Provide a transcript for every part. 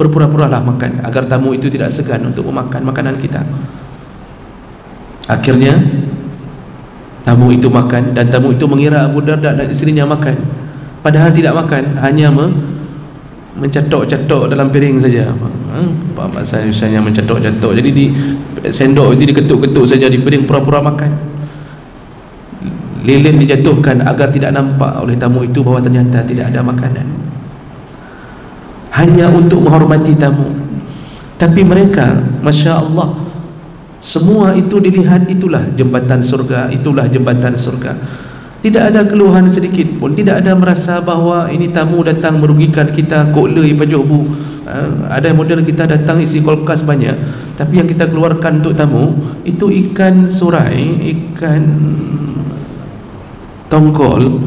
berpura-puralah makan agar tamu itu tidak segan untuk memakan makanan kita. Akhirnya tamu itu makan, dan tamu itu mengira Abu Darda dan isterinya makan, padahal tidak makan, hanya mencetok-cetok dalam piring saja. Apa maksudnya mencetok-cetok? Jadi di sendok itu diketuk-ketuk saja di piring, pura-pura makan. Lilin dijatuhkan agar tidak nampak oleh tamu itu bahawa ternyata tidak ada makanan, hanya untuk menghormati tamu. Tapi mereka, Masya Allah, semua itu dilihat, itulah jembatan surga, itulah jembatan surga. Tidak ada keluhan sedikit pun, tidak ada merasa bahawa ini tamu datang merugikan kita, koklei pajuh bu. Ada model kita datang isi kulkas banyak, tapi yang kita keluarkan untuk tamu itu ikan surai, ikan tongkol,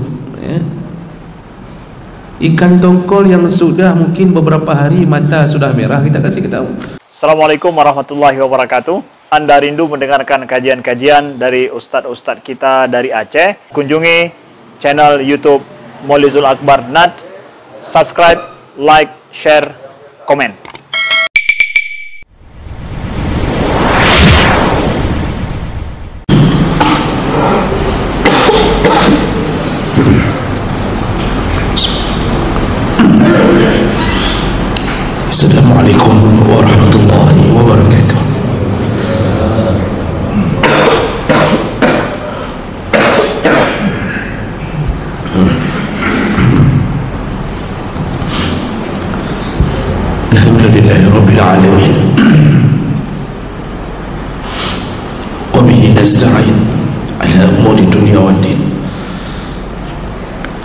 ikan tongkol yang sudah mungkin beberapa hari mata sudah merah, kita kasih ke tamu. Assalamualaikum warahmatullahi wabarakatuh. Anda rindu mendengarkan kajian-kajian dari ustadz-ustadz kita dari Aceh? Kunjungi channel YouTube Maulizul Akbar NAD. Subscribe, like, share, komen. Assalamualaikum warahmatullahi wabarakatuh. Alhamdulillahi rabbil alamin, wa bihi nasta'in ala umuri dunya wad din.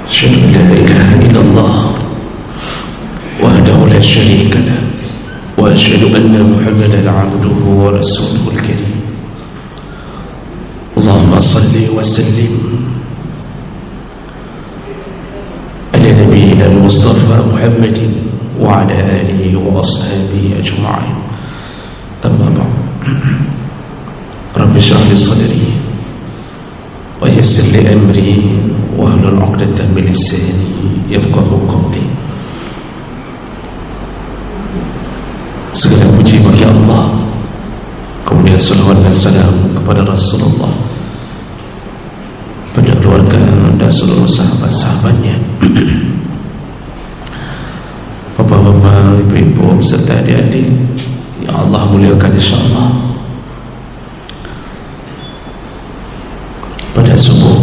Asyhadu an la ilaha illallah wahdahu la syarika lah, wa asyhadu anna Muhammadan 'abduhu wa rasuluhul karim. Allahumma salli wa sallim ala nabiyyina al-Mustafa Muhammadin wa ala alihi wa ashabihi ajma'in. Amma ba'd. Rabbi shrah li sadri wa yassir li amri wa hlul 'uqdatan min lisani yafqahu qawli. Segala puji bagi Allah, kemudian salawat dan salam kepada Rasulullah, pada keluarga dan seluruh sahabat-sahabatnya, bapak-bapak, ibu-ibu serta adik-adik yang Allah muliakan insyaAllah. Pada subuh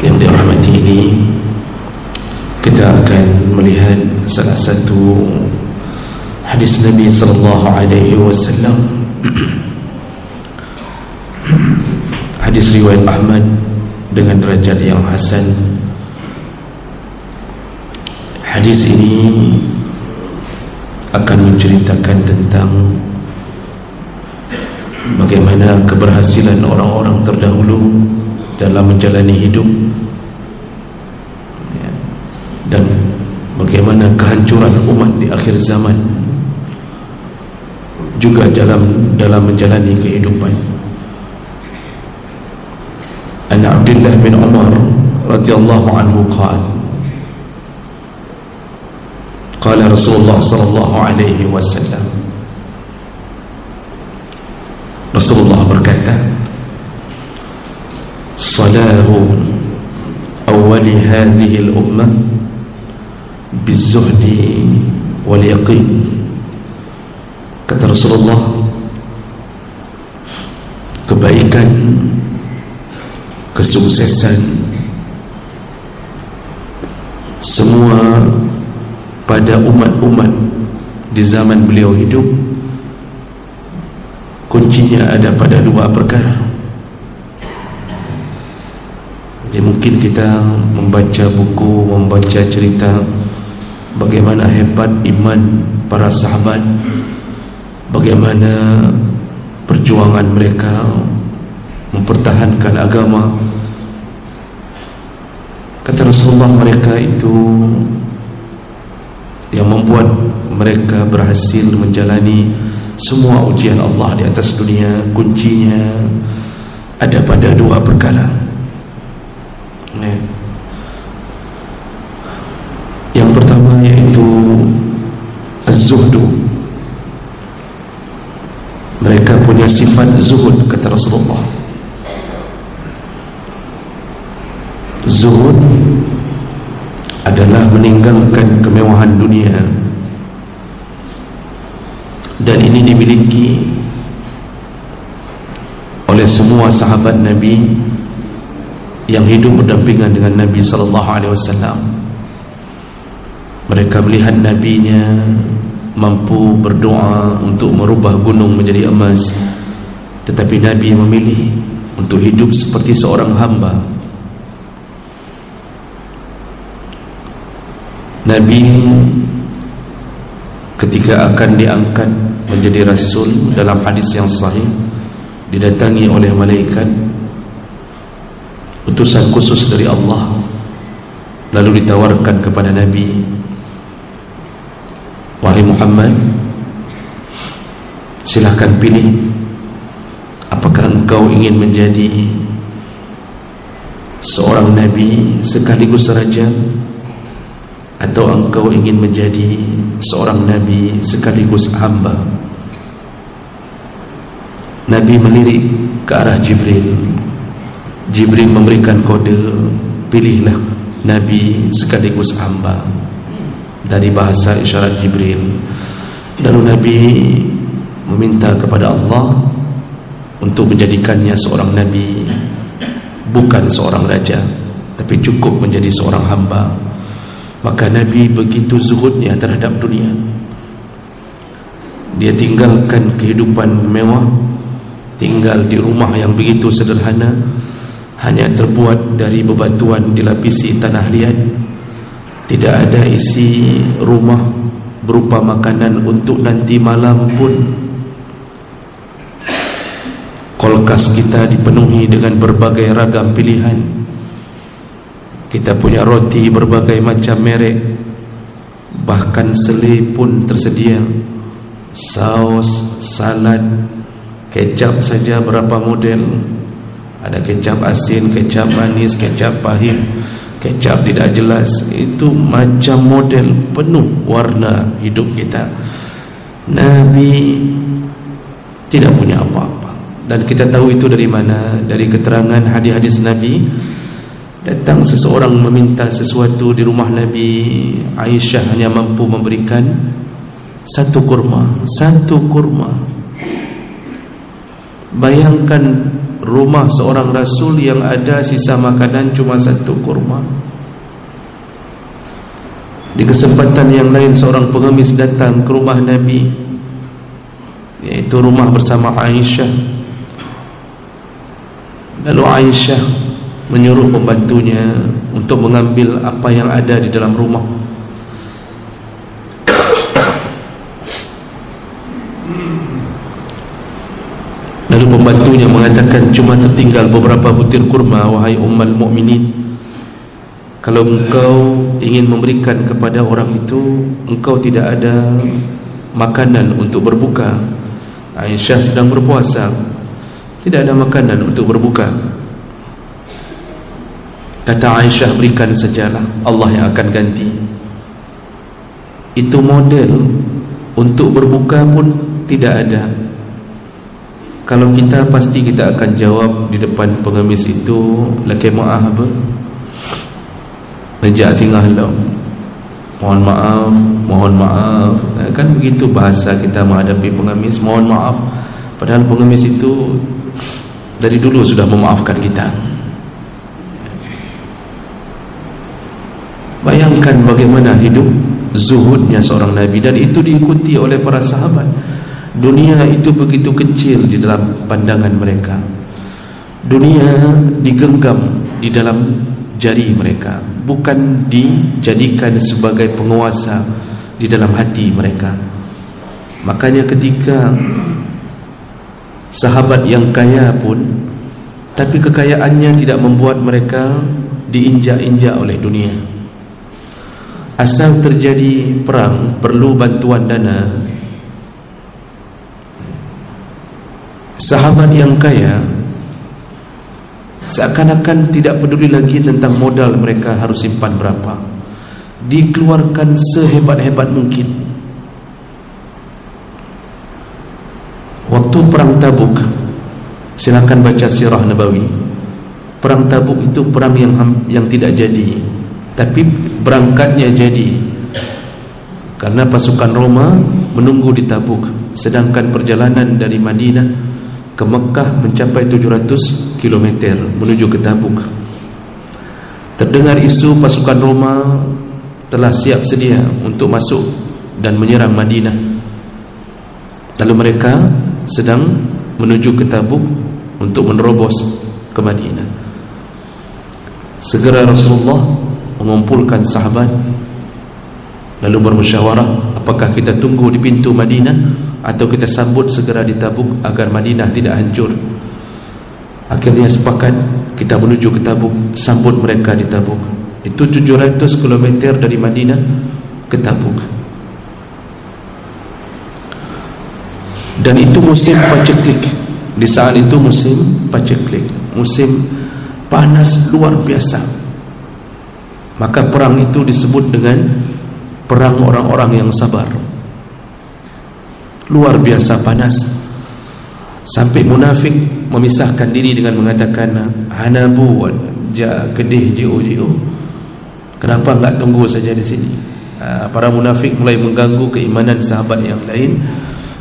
yang dirahmati ini, kita akan melihat salah satu hadis Nabi sallallahu alaihi wasallam, hadis riwayat Ahmad dengan derajat yang hasan. Hadis ini akan menceritakan tentang bagaimana keberhasilan orang-orang terdahulu dalam menjalani hidup, dan bagaimana kehancuran umat di akhir zaman juga dalam menjalani kehidupan. An Abdullah bin Umar radhiyallahu anhu qala Rasulullah sallallahu alaihi wasallam, Rasulullah berkata, salahu awwali hadhihi al-ummah bizuhdi wal yaqin. Kata Rasulullah, kebaikan, kesuksesan semua pada umat-umat di zaman beliau hidup, kuncinya ada pada dua perkara. Jadi mungkin kita membaca buku, membaca cerita bagaimana hebat iman para sahabat, bagaimana perjuangan mereka mempertahankan agama. Kata Rasulullah, mereka itu yang membuat mereka berhasil menjalani semua ujian Allah di atas dunia, kuncinya ada pada dua perkara. Yang pertama yaitu zuhdu. Mereka punya sifat zuhud, kata Rasulullah. Zuhud adalah meninggalkan kemewahan dunia, dan ini dimiliki oleh semua sahabat Nabi yang hidup berdampingan dengan Nabi SAW. Mereka melihat Nabi-Nya mampu berdoa untuk merubah gunung menjadi emas, tetapi Nabi memilih untuk hidup seperti seorang hamba. Nabi ketika akan diangkat menjadi Rasul, dalam hadis yang sahih, didatangi oleh malaikat, utusan khusus dari Allah, lalu ditawarkan kepada Nabi, wahai Muhammad, silahkan pilih, apakah engkau ingin menjadi seorang Nabi sekaligus Raja, atau engkau ingin menjadi seorang Nabi sekaligus hamba? Nabi melirik ke arah Jibril. Jibril memberikan kode, pilihlah Nabi sekaligus hamba, dari bahasa isyarat Jibril. Lalu Nabi meminta kepada Allah untuk menjadikannya seorang Nabi, bukan seorang raja, tapi cukup menjadi seorang hamba. Maka Nabi begitu zuhudnya terhadap dunia. Dia tinggalkan kehidupan mewah, tinggal di rumah yang begitu sederhana, hanya terbuat dari bebatuan dilapisi tanah liat. Tidak ada isi rumah berupa makanan untuk nanti malam pun. Kulkas kita dipenuhi dengan berbagai ragam pilihan. Kita punya roti berbagai macam merek, bahkan selai pun tersedia, saus, salad, kecap saja berapa model. Ada kecap asin, kecap manis, kecap pahit, kecap tidak jelas. Itu macam model, penuh warna hidup kita. Nabi tidak punya apa-apa. Dan kita tahu itu dari mana? Dari keterangan hadis-hadis Nabi. Datang seseorang meminta sesuatu di rumah Nabi, Aisyah hanya mampu memberikan satu kurma. Bayangkan rumah seorang Rasul yang ada sisa makanan cuma satu kurma. Di kesempatan yang lain, seorang pengemis datang ke rumah Nabi, yaitu rumah bersama Aisyah. Lalu Aisyah menyuruh pembantunya untuk mengambil apa yang ada di dalam rumah. Lalu pembantunya mengatakan, cuma tertinggal beberapa butir kurma, wahai Ummul Mukminin. Kalau engkau ingin memberikan kepada orang itu, engkau tidak ada makanan untuk berbuka. Aisyah sedang berpuasa, tidak ada makanan untuk berbuka. Kata Aisyah, berikan sajalah, Allah yang akan ganti. Itu model untuk berbuka pun tidak ada. Kalau kita, pasti kita akan jawab di depan pengemis itu, laki maaf apa? Lejak tinggal lah, mohon maaf. Kan begitu bahasa kita menghadapi pengemis, mohon maaf. Padahal pengemis itu dari dulu sudah memaafkan kita. Bayangkan bagaimana hidup zuhudnya seorang Nabi, dan itu diikuti oleh para sahabat. Dunia itu begitu kecil di dalam pandangan mereka. Dunia digenggam di dalam jari mereka, bukan dijadikan sebagai penguasa di dalam hati mereka. Makanya ketika sahabat yang kaya pun, tapi kekayaannya tidak membuat mereka diinjak-injak oleh dunia. Asal terjadi perang, perlu bantuan dana, sahabat yang kaya seakan-akan tidak peduli lagi tentang modal mereka harus simpan berapa, dikeluarkan sehebat-hebat mungkin. Waktu perang Tabuk, silakan baca sirah Nabawi. Perang Tabuk itu perang yang tidak jadi, tapi berangkatnya jadi, karena pasukan Roma menunggu di Tabuk, sedangkan perjalanan dari Madinah ke Mekah mencapai 700 km menuju ke Tabuk. Terdengar isu pasukan Roma telah siap sedia untuk masuk dan menyerang Madinah. Lalu mereka sedang menuju ke Tabuk untuk menerobos ke Madinah. Segera Rasulullah mengumpulkan sahabat, lalu bermusyawarah, apakah kita tunggu di pintu Madinah atau kita sambut segera di Tabuk agar Madinah tidak hancur. Akhirnya sepakat, kita menuju ke Tabuk, sambut mereka di Tabuk. Itu 700 km dari Madinah ke Tabuk. Dan itu musim paceklik. Di saat itu musim paceklik, musim panas luar biasa. Maka perang itu disebut dengan perang orang-orang yang sabar. Luar biasa panas, sampai munafik memisahkan diri dengan mengatakan, hanabu ja kedih jiu. Kenapa enggak tunggu saja di sini? Para munafik mulai mengganggu keimanan sahabat yang lain.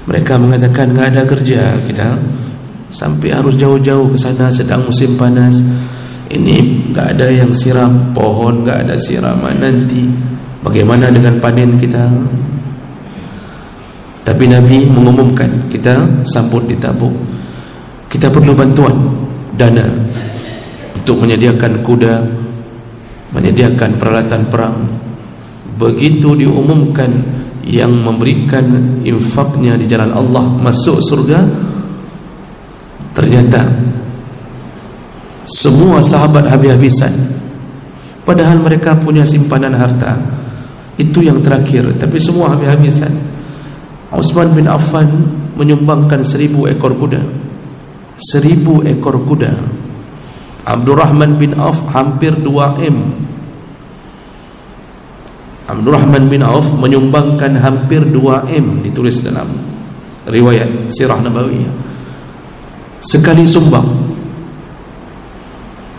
Mereka mengatakan, enggak ada kerja kita, sampai harus jauh-jauh ke sana, sedang musim panas. Ini enggak ada yang siram pohon, enggak ada siraman nanti. Bagaimana dengan panen kita? Tapi Nabi mengumumkan, kita sambut di Tabuk. Kita perlu bantuan dana untuk menyediakan kuda, menyediakan peralatan perang. Begitu diumumkan yang memberikan infaknya di jalan Allah masuk surga, ternyata semua sahabat habis-habisan. Padahal mereka punya simpanan harta, itu yang terakhir, tapi semua habis-habisan. Utsman bin Affan menyumbangkan 1000 ekor kuda. 1000 ekor kuda. Abdurrahman bin Auf hampir 2 M. Abdurrahman bin Auf menyumbangkan hampir 2 M, ditulis dalam riwayat Sirah Nabawiyah. Sekali sumbang.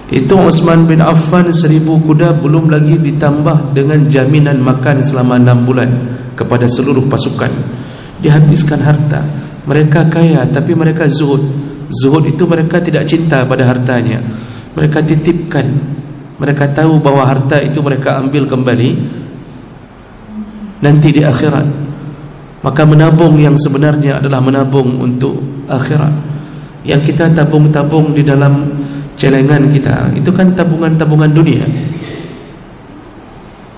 Itu Utsman bin Affan 1000 kuda, belum lagi ditambah dengan jaminan makan selama 6 bulan kepada seluruh pasukan. Dihabiskan harta. Mereka kaya tapi mereka zuhud. Zuhud itu mereka tidak cinta pada hartanya, mereka titipkan. Mereka tahu bahwa harta itu mereka ambil kembali nanti di akhirat. Maka menabung yang sebenarnya adalah menabung untuk akhirat. Yang kita tabung-tabung di dalam celengan kita, itu kan tabungan-tabungan dunia.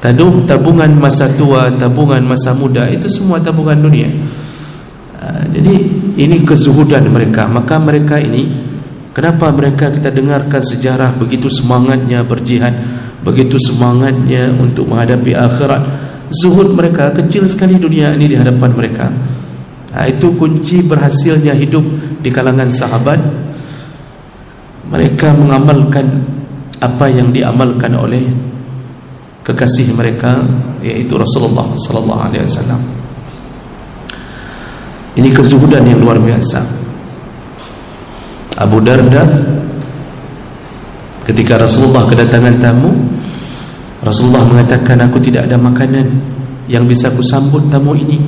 Tabungan masa tua, tabungan masa muda, itu semua tabungan dunia. Jadi ini kezuhudan mereka. Maka mereka ini, kenapa mereka kita dengarkan sejarah begitu semangatnya berjihad, begitu semangatnya untuk menghadapi akhirat. Zuhud mereka, kecil sekali dunia ini di hadapan mereka. Itu kunci berhasilnya hidup di kalangan sahabat. Mereka mengamalkan apa yang diamalkan oleh kekasih mereka, yaitu Rasulullah sallallahu alaihi wasallam. Ini kezuhudan yang luar biasa. Abu Darda, ketika Rasulullah kedatangan tamu, Rasulullah mengatakan, aku tidak ada makanan yang bisa kusambut tamu ini.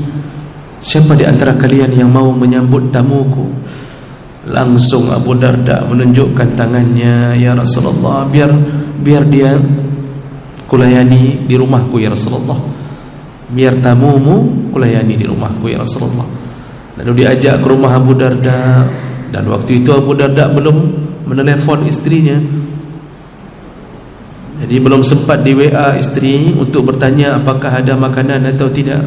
Siapa di antara kalian yang mau menyambut tamuku? Langsung Abu Darda menunjukkan tangannya, ya Rasulullah, biar dia kulayani di rumahku ya Rasulullah. Biar tamumu kulayani di rumahku ya Rasulullah. Lalu diajak ke rumah Abu Darda. Dan waktu itu Abu Darda belum menelepon istrinya, jadi belum sempat di WA istri untuk bertanya apakah ada makanan atau tidak.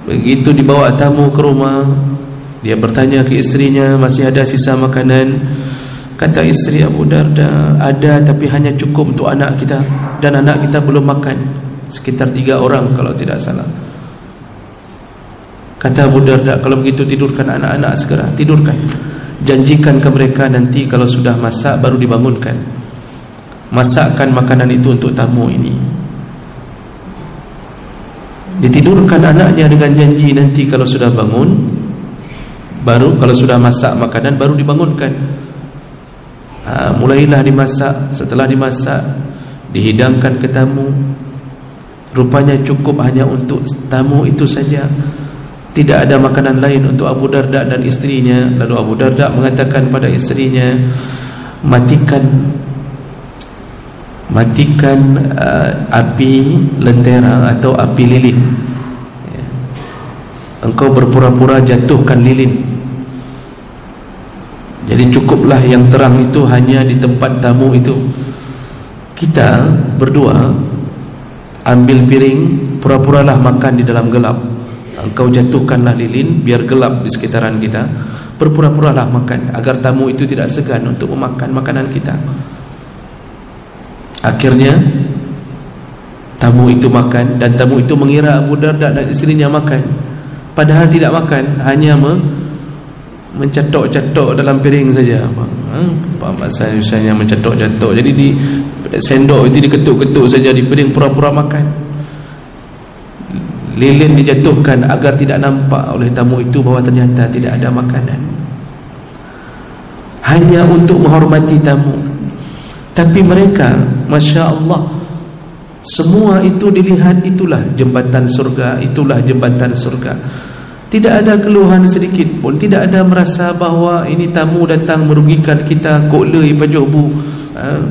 Begitu dibawa tamu ke rumah, dia bertanya ke istrinya, masih ada sisa makanan? Kata istri Abu Darda, ada, tapi hanya cukup untuk anak kita, dan anak kita belum makan, sekitar 3 orang kalau tidak salah. Kata Abu Darda, kalau begitu tidurkan anak-anak segera, tidurkan. Janjikan ke mereka nanti kalau sudah masak baru dibangunkan. Masakkan makanan itu untuk tamu ini. Ditidurkan anaknya dengan janji nanti kalau sudah bangun Baru kalau sudah masak makanan baru dibangunkan. Mulailah dimasak. Setelah dimasak, dihidangkan ke tamu. Rupanya cukup hanya untuk tamu itu saja. Tidak ada makanan lain untuk Abu Darda dan istrinya. Lalu Abu Darda mengatakan pada istrinya, matikan api lentera atau api lilin. Engkau berpura-pura jatuhkan lilin. Jadi cukuplah yang terang itu hanya di tempat tamu itu. Kita berdua ambil piring, pura-puralah makan di dalam gelap. Engkau jatuhkanlah lilin biar gelap di sekitaran kita. Berpura-puralah makan agar tamu itu tidak segan untuk memakan makanan kita. Akhirnya tamu itu makan, dan tamu itu mengira Abu Darda dan istrinya makan, padahal tidak makan, hanya mencetok-cetok dalam piring saja. Bahasa mencetok-cetok. Jadi di sendok itu diketuk-ketuk saja di piring, pura-pura makan. Lilin dijatuhkan agar tidak nampak oleh tamu itu bahawa ternyata tidak ada makanan, hanya untuk menghormati tamu. Tapi mereka, Masya Allah, semua itu dilihat, itulah jembatan surga, itulah jembatan surga. Tidak ada keluhan sedikit pun. Tidak ada merasa bahawa ini tamu datang merugikan kita, kok lei pajoh bu.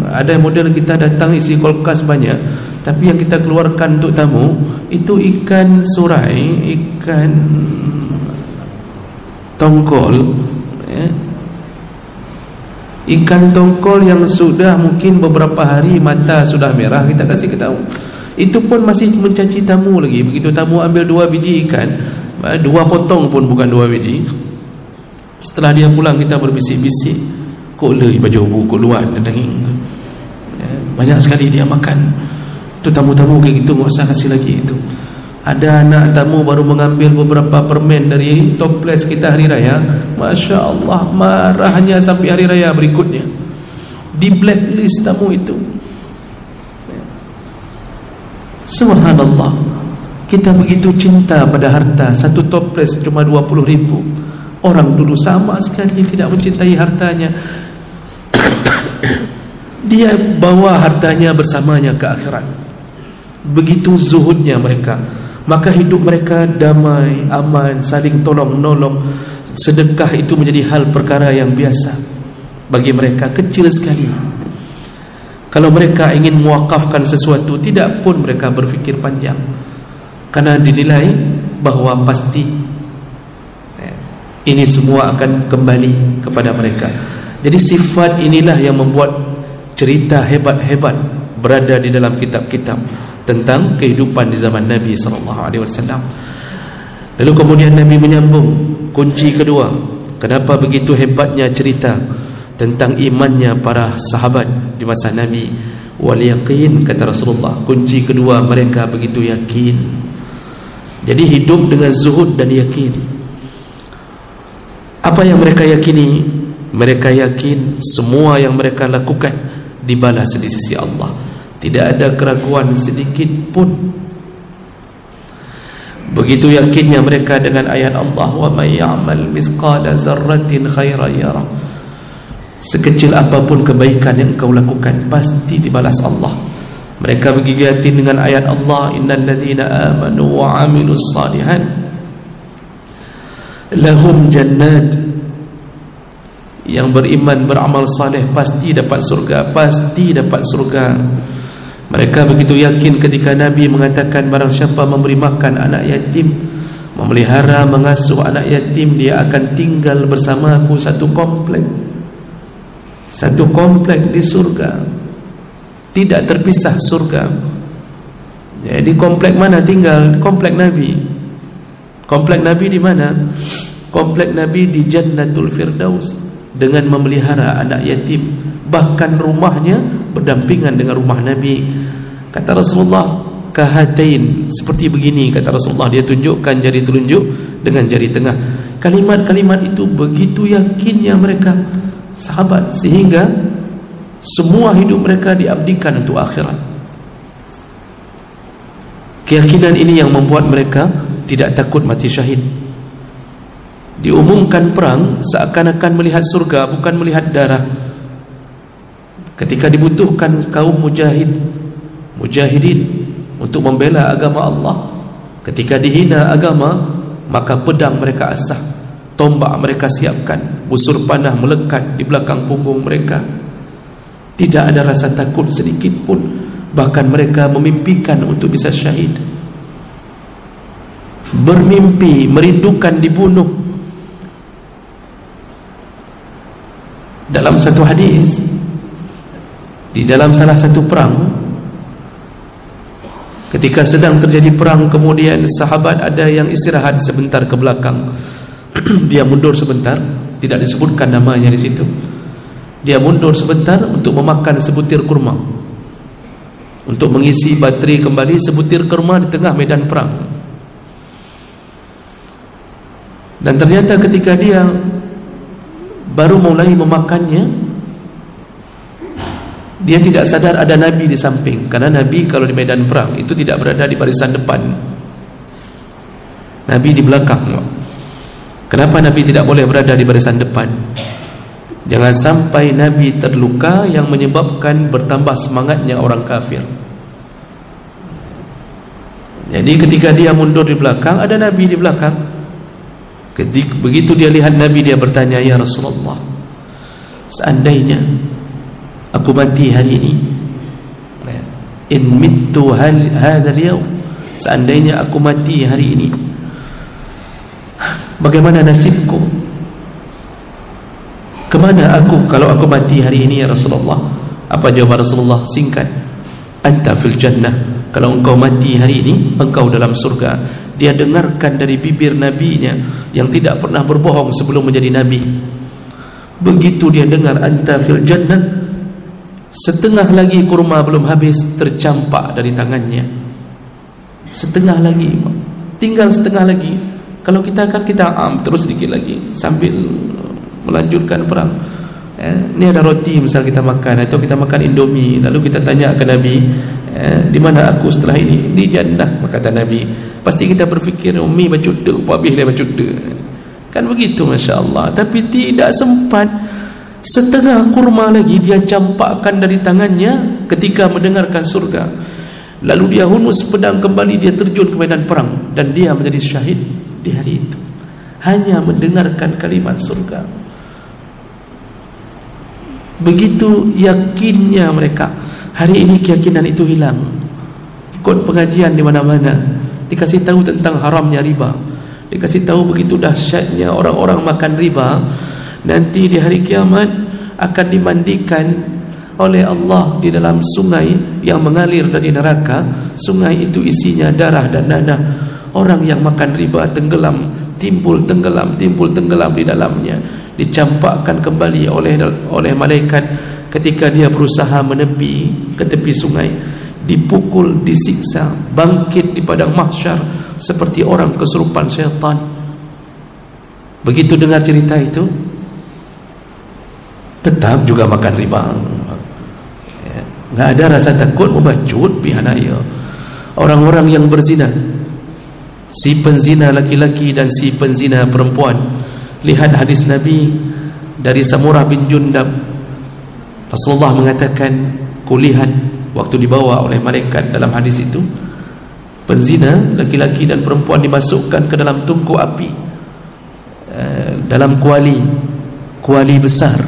Ada model kita datang isi kulkas banyak, tapi yang kita keluarkan untuk tamu itu ikan surai, ikan tongkol, ikan tongkol yang sudah mungkin beberapa hari mata sudah merah, kita kasih ke tamu. Itu pun masih mencaci tamu lagi. Begitu tamu ambil 2 biji ikan, 2 potong pun bukan 2 biji. Setelah dia pulang, kita berbisik-bisik, kok lei baju bu, kok luar daging. Banyak sekali dia makan. Itu tamu-tamu kayak gitu, nggak usah kasih lagi itu. Ada anak tamu baru mengambil beberapa permen dari toples kita hari raya, Masya Allah, marahnya sampai hari raya berikutnya. Di blacklist tamu itu. Subhanallah, kita begitu cinta pada harta. Satu toples cuma 20.000. Orang dulu sama sekali tidak mencintai hartanya. Dia bawa hartanya bersamanya ke akhirat. Begitu zuhudnya mereka. Maka hidup mereka damai, aman, saling tolong-nolong. Sedekah itu menjadi hal perkara yang biasa bagi mereka, kecil sekali. Kalau mereka ingin muwakafkan sesuatu, tidak pun mereka berfikir panjang, karena dinilai bahawa pasti ini semua akan kembali kepada mereka. Jadi sifat inilah yang membuat cerita hebat-hebat berada di dalam kitab-kitab tentang kehidupan di zaman Nabi SAW. Lalu kemudian Nabi menyambung kunci kedua. Kenapa begitu hebatnya cerita tentang imannya para sahabat di masa Nabi? Wal yaqin, kata Rasulullah. Kunci kedua, mereka begitu yakin. Jadi hidup dengan zuhud dan yakin. Apa yang mereka yakini? Mereka yakin semua yang mereka lakukan dibalas di sisi Allah. Tidak ada keraguan sedikit pun. Begitu yakinnya mereka dengan ayat Allah, wa may ya'mal mithqala dzarratin khairan yarah. Sekecil apapun kebaikan yang engkau lakukan, pasti dibalas Allah. Mereka begitu yakin dengan ayat Allah, innal ladzina amanu wa 'amilus shalihat lahum jannat. Yang beriman, beramal saleh pasti dapat surga, pasti dapat surga. Mereka begitu yakin ketika Nabi mengatakan, barang siapa memberi makan anak yatim, memelihara, mengasuh anak yatim, dia akan tinggal bersamaku satu komplek. Satu komplek di surga, tidak terpisah surga. Jadi komplek mana tinggal? Komplek Nabi. Komplek Nabi di mana? Komplek Nabi di Jannatul Firdaus, dengan memelihara anak yatim. Bahkan rumahnya berdampingan dengan rumah Nabi. Kata Rasulullah, kahatain, seperti begini, kata Rasulullah. Dia tunjukkan jari telunjuk dengan jari tengah. Kalimat-kalimat itu begitu yakinnya mereka sahabat, sehingga semua hidup mereka diabdikan untuk akhirat. Keyakinan ini yang membuat mereka tidak takut mati syahid. Diumumkan perang seakan-akan melihat surga, bukan melihat darah. Ketika dibutuhkan kaum mujahidin untuk membela agama Allah, ketika dihina agama, maka pedang mereka asah, tombak mereka siapkan, busur panah melekat di belakang punggung mereka. Tidak ada rasa takut sedikit pun. Bahkan mereka memimpikan untuk bisa syahid, bermimpi, merindukan dibunuh. Dalam satu hadis, di dalam salah satu perang, ketika sedang terjadi perang, kemudian sahabat ada yang istirahat sebentar ke belakang. Dia mundur sebentar, tidak disebutkan namanya di situ. Dia mundur sebentar untuk memakan sebutir kurma, untuk mengisi bateri kembali sebutir kurma di tengah medan perang. Dan ternyata ketika dia baru mulai memakannya, dia tidak sadar ada Nabi di samping. Karena Nabi kalau di medan perang itu tidak berada di barisan depan, Nabi di belakang. Kenapa Nabi tidak boleh berada di barisan depan? Jangan sampai Nabi terluka yang menyebabkan bertambah semangatnya orang kafir. Jadi ketika dia mundur di belakang, ada Nabi di belakang. Begitu dia lihat Nabi, dia bertanya, "Ya Rasulullah, seandainya aku mati hari ini, in mittu hadzal yaum, seandainya aku mati hari ini, bagaimana nasibku? Kemana aku kalau aku mati hari ini ya Rasulullah?" Apa jawaban Rasulullah? Singkat, "Anta fil jannah." Kalau engkau mati hari ini, engkau dalam surga. Dia dengarkan dari bibir nabinya yang tidak pernah berbohong sebelum menjadi nabi. Begitu dia dengar "Anta fil jannah", setengah lagi kurma belum habis tercampak dari tangannya. Setengah lagi, tinggal setengah lagi. Kalau kita kan kita terus sedikit lagi sambil melanjutkan perang. Ini ada roti misal kita makan, atau kita makan Indomie, lalu kita tanya ke Nabi, di mana aku setelah ini? Di jannah, kata Nabi. Pasti kita berfikir, "Umi bacut de, upah bih bacut de." Kan begitu, Masya Allah. Tapi tidak sempat. Setengah kurma lagi dia campakkan dari tangannya ketika mendengarkan surga. Lalu dia hunus pedang kembali, dia terjun ke medan perang, dan dia menjadi syahid di hari itu, hanya mendengarkan kalimat surga. Begitu yakinnya mereka. Hari ini keyakinan itu hilang. Ikut pengajian di mana-mana, dikasih tahu tentang haramnya riba, dikasih tahu begitu dahsyatnya orang-orang makan riba. Nanti di hari kiamat akan dimandikan oleh Allah di dalam sungai yang mengalir dari neraka. Sungai itu isinya darah dan nanah. Orang yang makan riba tenggelam, timbul tenggelam di dalamnya. Dicampakkan kembali oleh malaikat ketika dia berusaha menepi ke tepi sungai. Dipukul, disiksa, bangkit di padang mahsyar seperti orang kesurupan syaitan. Begitu dengar cerita itu, tetap juga makan riba. Nggak ada rasa takut, membacut pihanaya. Orang-orang yang berzina, si penzina laki-laki dan si penzina perempuan. Lihat hadis Nabi dari Samurah bin Jundab. Rasulullah mengatakan, kulihat waktu dibawa oleh malaikat dalam hadis itu, penzina laki-laki dan perempuan dimasukkan ke dalam tungku api, dalam kuali besar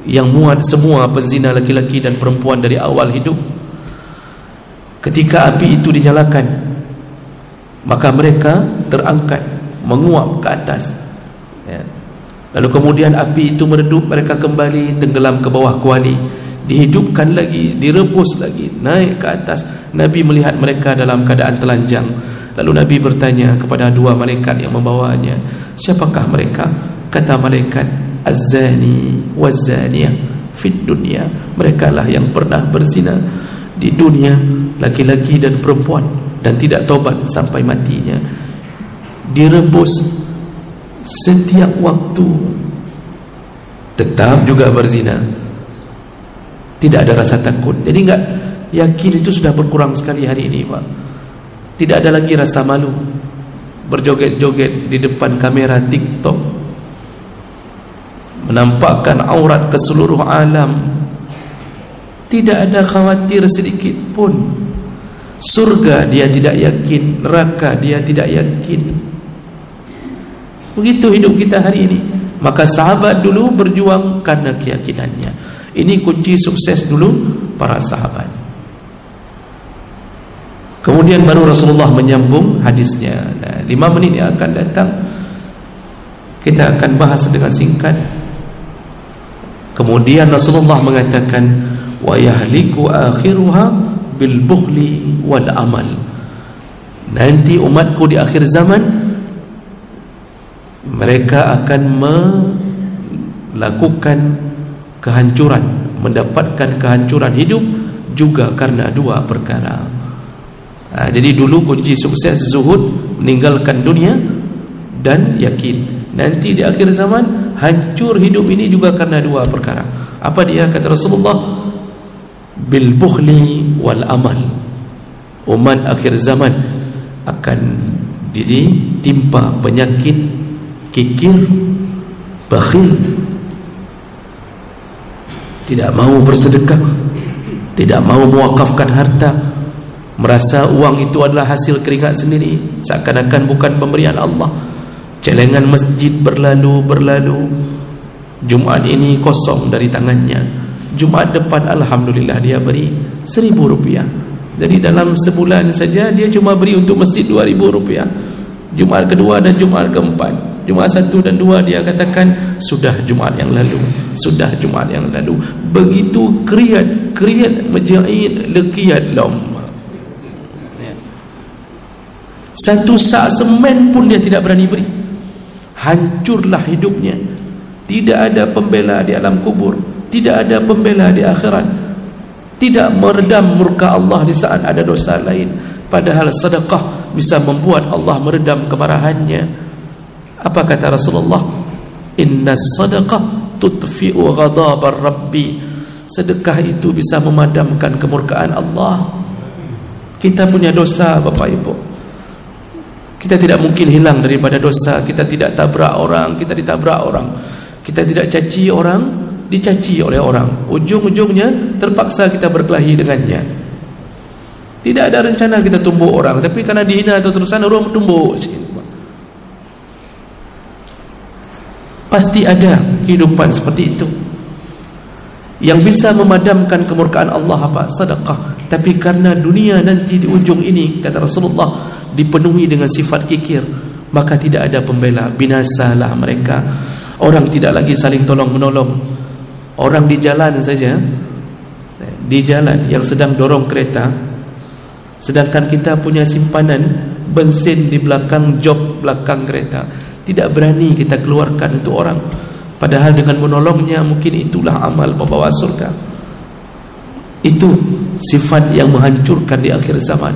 yang muat semua penzina laki-laki dan perempuan dari awal hidup. Ketika api itu dinyalakan, maka mereka terangkat, menguap ke atas. Lalu kemudian api itu meredup, mereka kembali tenggelam ke bawah kuali, dihidupkan lagi, direbus lagi, naik ke atas. Nabi melihat mereka dalam keadaan telanjang. Lalu Nabi bertanya kepada dua malaikat yang membawanya, siapakah mereka? Kata malaikat, az-zani waz-zaniyah fid dunya. Mereka lah yang pernah berzina di dunia, laki-laki dan perempuan, dan tidak tobat sampai matinya. Direbus setiap waktu, tetap juga berzina, tidak ada rasa takut. Jadi enggak, yakin itu sudah berkurang sekali hari ini, Pak. Tidak ada lagi rasa malu. berjoget-joget di depan kamera TikTok, menampakkan aurat ke seluruh alam, tidak ada khawatir sedikit pun. Surga dia tidak yakin, neraka dia tidak yakin. Begitu hidup kita hari ini. Maka sahabat dulu berjuang karena keyakinannya. Ini kunci sukses dulu para sahabat. Kemudian baru Rasulullah menyambung hadisnya. 5 menit yang akan datang kita akan bahas dengan singkat. Kemudian Rasulullah mengatakan, wa yahliku akhiruha bil bukhli wal amal. Nanti umatku di akhir zaman mereka akan melakukan kehancuran, mendapatkan kehancuran hidup juga karena 2 perkara. Jadi dulu kunci sukses zuhud, meninggalkan dunia, dan yakin. Nanti di akhir zaman hancur hidup ini juga karena 2 perkara. Apa dia? Kata Rasulullah, bil bukhli wal amal. Umat akhir zaman akan ditimpa penyakit kikir, bakhil, tidak mau bersedekah, tidak mau mewakafkan harta, merasa uang itu adalah hasil keringat sendiri, seakan-akan bukan pemberian Allah. Celengan masjid berlalu, Jumaat ini kosong dari tangannya, Jumaat depan alhamdulillah dia beri Rp1.000. Jadi dalam sebulan saja dia cuma beri untuk masjid Rp2.000. Jumaat kedua dan Jumaat keempat, Jumaat 1 dan 2 dia katakan sudah Jumaat yang lalu, sudah Jumaat yang lalu. Begitu kriat maja'id lekiyat lam. Satu sak semen pun dia tidak berani beri. Hancurlah hidupnya. Tidak ada pembela di alam kubur, tidak ada pembela di akhirat, tidak meredam murka Allah di saat ada dosa lain. Padahal sedekah bisa membuat Allah meredam kemarahannya. Apa kata Rasulullah? Inna sadaqah tutfi'u ghadabar rabbi. Sedekah itu bisa memadamkan kemurkaan Allah. Kita punya dosa Bapak Ibu, kita tidak mungkin hilang daripada dosa. Kita tidak tabrak orang, kita ditabrak orang. Kita tidak caci orang, dicaci oleh orang. Ujung-ujungnya terpaksa kita berkelahi dengannya. Tidak ada rencana kita tumbuk orang, tapi karena dihina atau terusan orang tumbuk. Pasti ada kehidupan seperti itu. Yang bisa memadamkan kemurkaan Allah apa? Sedekah. Tapi karena dunia nanti di ujung ini, kata Rasulullah, dipenuhi dengan sifat kikir, maka tidak ada pembela, binasalah mereka. Orang tidak lagi saling tolong menolong. Orang di jalan saja, di jalan yang sedang dorong kereta, sedangkan kita punya simpanan bensin di belakang jok belakang kereta, tidak berani kita keluarkan untuk orang. Padahal dengan menolongnya mungkin itulah amal pembawa surga. Itu sifat yang menghancurkan di akhir zaman.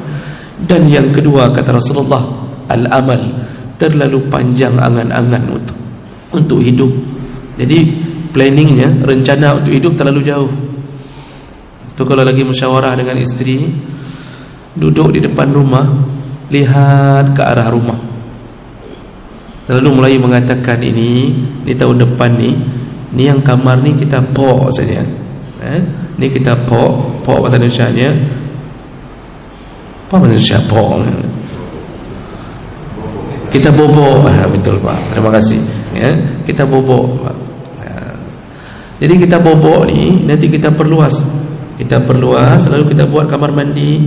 Dan yang kedua kata Rasulullah, al-amal, terlalu panjang angan-angan untuk hidup. Jadi planningnya, rencana untuk hidup terlalu jauh. Itu kalau lagi musyawarah dengan isteri, duduk di depan rumah, lihat ke arah rumah, lalu mulai mengatakan ini tahun depan ni yang kamar ni kita pok saja, ni kita pok bahasa Indonesianya apa bahasa Indonesia pok? Kita bobok. Betul Pak, terima kasih ya. Kita bobok Pak. Jadi kita bobok ni nanti kita perluas, lalu kita buat kamar mandi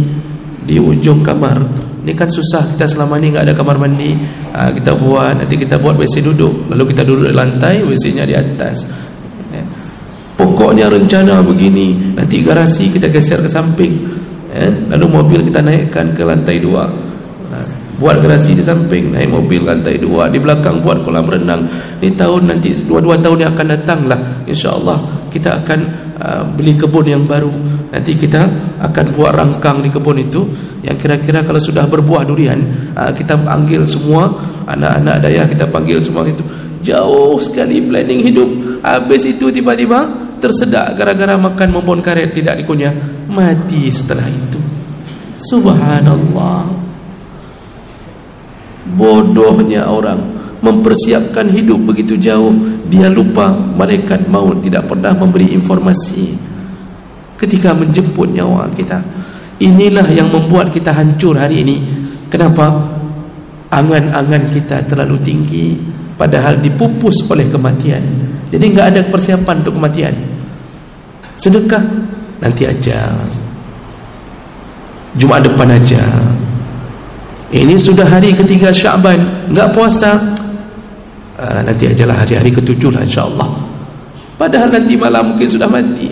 di ujung kamar. Ini kan susah, kita selama ni enggak ada kamar mandi. Kita buat, nanti kita buat WC duduk, lalu kita duduk di lantai, WC-nya di atas. Pokoknya rencana begini. Nanti garasi kita geser ke samping, lalu mobil kita naikkan ke lantai 2. Buat garasi di samping, naik mobil lantai 2, di belakang buat kolam renang. Ini tahun nanti 2 tahun yang akan datang lah, insyaAllah kita akan beli kebun yang baru. Nanti kita akan buat rangkang di kebun itu yang kira-kira kalau sudah berbuah durian, kita panggil semua anak-anak dayah, kita panggil semua itu. Jauh sekali planning hidup. Habis itu tiba-tiba tersedak gara-gara makan membon karet tidak dikunyah, mati setelah itu. Subhanallah. Bodohnya orang mempersiapkan hidup begitu jauh, dia lupa malaikat maut tidak pernah memberi informasi ketika menjemput nyawa kita. Inilah yang membuat kita hancur hari ini. Kenapa? Angan-angan kita terlalu tinggi, padahal dipupus oleh kematian. Jadi enggak ada persiapan untuk kematian. Sedekah nanti aja, Jumaat depan aja. Ini sudah hari ketiga Syaban, enggak puasa, nanti ajalah hari-hari ke-7 lah insyaAllah. Padahal nanti malam mungkin sudah mati,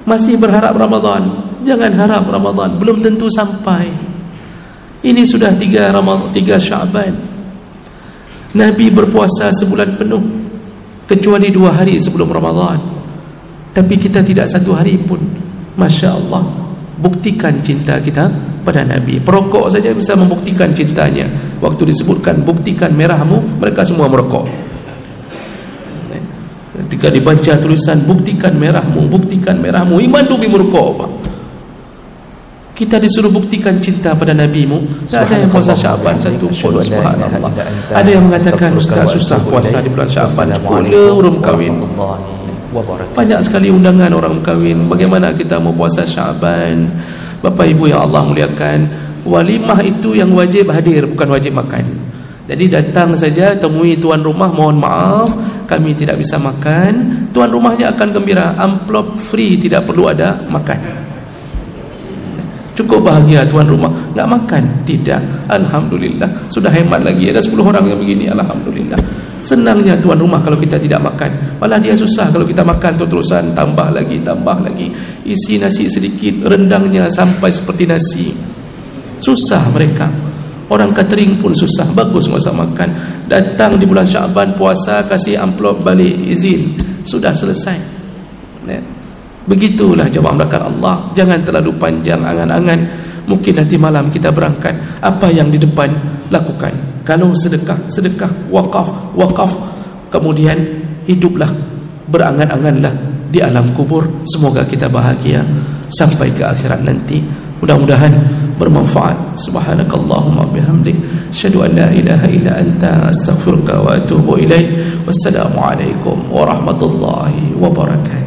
masih berharap Ramadan. Jangan harap Ramadan, belum tentu sampai. Ini sudah 3 Syaban. Nabi berpuasa sebulan penuh, kecuali 2 hari sebelum Ramadan. Tapi kita tidak 1 hari pun. Masya Allah. Buktikan cinta kita pada Nabi. Perokok saja bisa membuktikan cintanya. Waktu disebutkan buktikan merahmu, mereka semua merokok. Ketika dibaca tulisan buktikan merahmu, buktikan merahmu, iman dubi merokok, Pak. Kita disuruh buktikan cinta pada Nabi-Mu. Tak ada yang puasa Syaban 1 pun, subhanallah. Ada yang mengatakan Ustaz susah puasa di bulan Syaban, orang kahwin. Banyak sekali undangan orang kahwin. Bagaimana kita mau puasa Syaban? Bapak Ibu yang Allah muliakan, walimah itu yang wajib hadir, bukan wajib makan. Jadi datang saja, temui tuan rumah, mohon maaf kami tidak bisa makan. Tuan rumahnya akan gembira, amplop free, tidak perlu ada makan. Cukup bahagia tuan rumah, nak makan? Tidak. Alhamdulillah, sudah hemat lagi. Ada 10 orang yang begini, alhamdulillah. Senangnya tuan rumah kalau kita tidak makan. Malah dia susah kalau kita makan terus-terusan, tambah lagi. Isi nasi sedikit, rendangnya sampai seperti nasi. Susah mereka. Orang catering pun susah, bagus nggak usah makan. Datang di bulan Syaban puasa, kasih amplop balik, izin, sudah selesai. Begitulah jawab belakang Allah. Jangan terlalu panjang angan-angan. Mungkin nanti malam kita berangkat. Apa yang di depan lakukan. Kalau sedekah, wakaf, kemudian hiduplah, berangan-anganlah di alam kubur. Semoga kita bahagia sampai ke akhirat nanti. Mudah-mudahan bermanfaat. Subhanakallahumma bihamdik, asyhadu an la ilaha illa anta, astaghfiruka wa atubu ilaik. Wassalamualaikum warahmatullahi wabarakatuh.